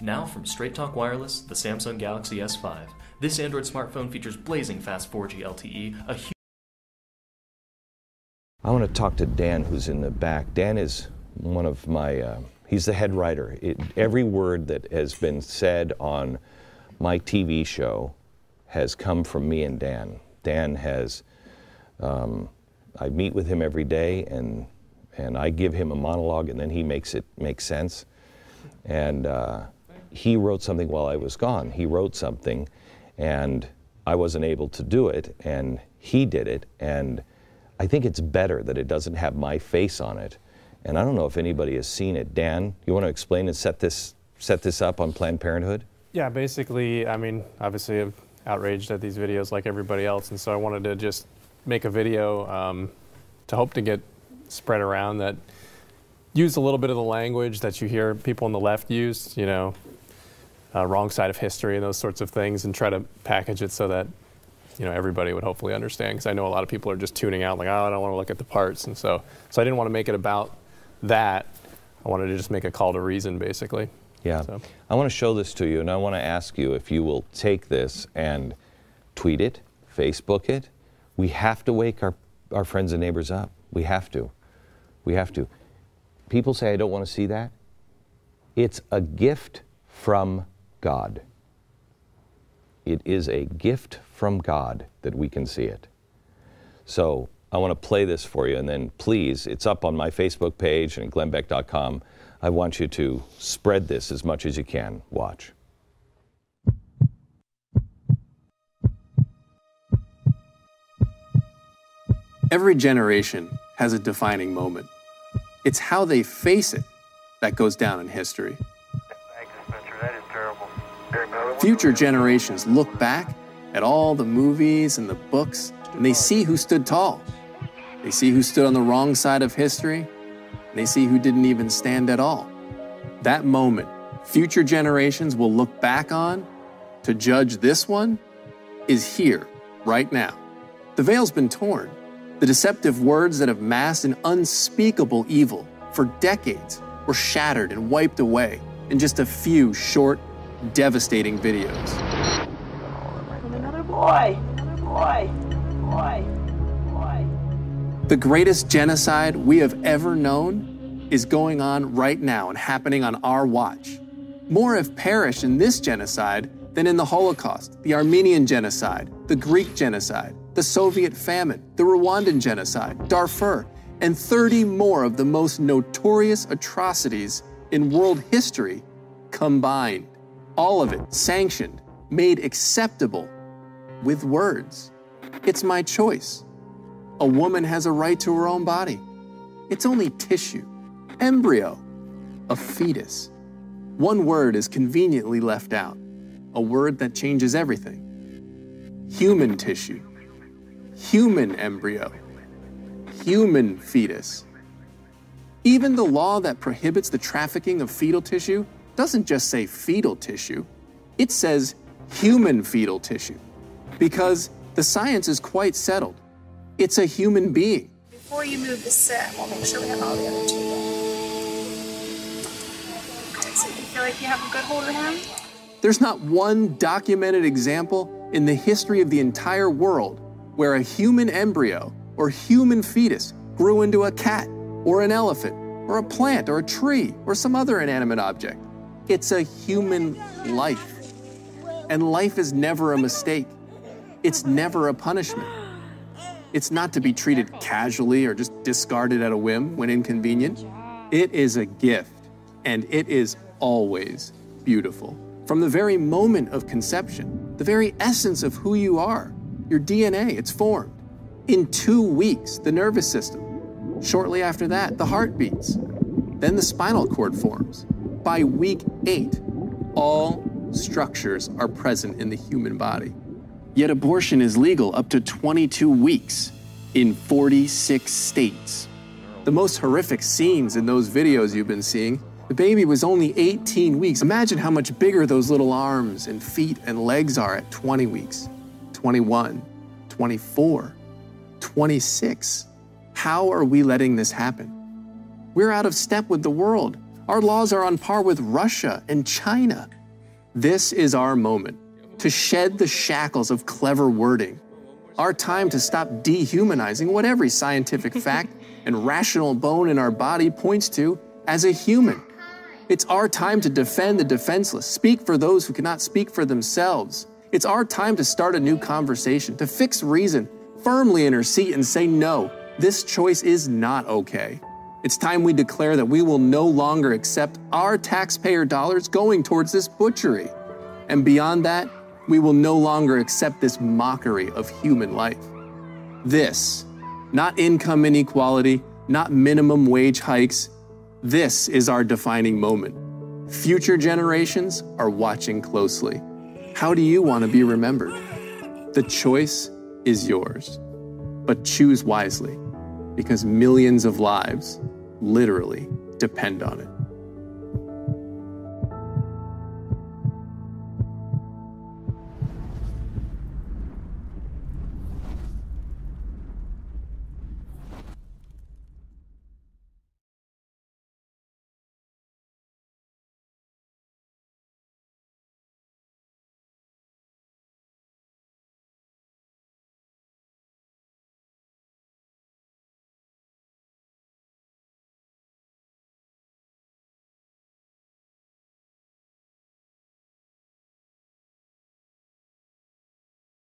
Now from Straight Talk Wireless, the Samsung Galaxy S5. This Android smartphone features blazing fast 4G LTE, a huge... I want to talk to Dan, who's in the back. Dan is one of my, he's the head writer. Every word that has been said on my TV show has come from me and Dan. Dan has, I meet with him every day, and I give him a monologue, and then he makes it make sense. And he wrote something while I was gone. He wrote something, and I wasn't able to do it, and he did it. And I think it's better that it doesn't have my face on it. And I don't know if anybody has seen it. Dan, you want to explain and set this up on Planned Parenthood? Yeah, basically, I mean, obviously I'm outraged at these videos like everybody else, and so I wanted to just make a video to hope to get spread around that use a little bit of the language that you hear people on the left use, you know, wrong side of history and those sorts of things, and try to package it so that, you know, everybody would hopefully understand, because I know a lot of people are just tuning out like, oh, I don't want to look at the parts. And so I didn't want to make it about that. I wanted to just make a call to reason, basically. Yeah. So. I want to show this to you, and I want to ask you if you will take this and tweet it, Facebook it. We have to wake our friends and neighbors up. We have to. We have to. People say, I don't want to see that. It's a gift from God. It is a gift from God that we can see it. So I want to play this for you, and then please, it's up on my Facebook page and glennbeck.com. I want you to spread this as much as you can. Watch. Every generation has a defining moment. It's how they face it that goes down in history. That is terrible. Future generations look back at all the movies and the books, and they see who stood tall. They see who stood on the wrong side of history, and they see who didn't even stand at all. That moment, future generations will look back on to judge this one, is here, right now. The veil's been torn. The deceptive words that have masked an unspeakable evil for decades were shattered and wiped away in just a few short, devastating videos. Another boy, another boy, boy, boy. The greatest genocide we have ever known is going on right now and happening on our watch. More have perished in this genocide than in the Holocaust, the Armenian genocide, the Greek genocide, the Soviet famine, the Rwandan genocide, Darfur, and 30 more of the most notorious atrocities in world history combined. All of it sanctioned, made acceptable with words. It's my choice. A woman has a right to her own body. It's only tissue, embryo, a fetus. One word is conveniently left out, a word that changes everything. Human tissue, human embryo, human fetus. Even the law that prohibits the trafficking of fetal tissue doesn't just say fetal tissue, it says human fetal tissue, because the science is quite settled. It's a human being. Before you move the set, we'll make sure we have all the other two. Okay, so you feel like you have a good hold of him? There's not one documented example in the history of the entire world where a human embryo or human fetus grew into a cat or an elephant or a plant or a tree or some other inanimate object. It's a human life. And life is never a mistake. It's never a punishment. It's not to be treated casually or just discarded at a whim when inconvenient. It is a gift, and it is always beautiful. From the very moment of conception, the very essence of who you are, your DNA, it's formed. In 2 weeks, the nervous system. Shortly after that, the heart beats. Then the spinal cord forms. By week 8, all structures are present in the human body. Yet abortion is legal up to 22 weeks in 46 states. The most horrific scenes in those videos you've been seeing, the baby was only 18 weeks. Imagine how much bigger those little arms and feet and legs are at 20 weeks, 21, 24, 26. How are we letting this happen? We're out of step with the world. Our laws are on par with Russia and China. This is our moment to shed the shackles of clever wording. Our time to stop dehumanizing what every scientific fact and rational bone in our body points to as a human. It's our time to defend the defenseless, speak for those who cannot speak for themselves. It's our time to start a new conversation, to fix reason firmly in her seat and say, no, this choice is not okay. It's time we declare that we will no longer accept our taxpayer dollars going towards this butchery. And beyond that, we will no longer accept this mockery of human life. This, not income inequality, not minimum wage hikes, this is our defining moment. Future generations are watching closely. How do you want to be remembered? The choice is yours, but choose wisely, because millions of lives literally depend on it.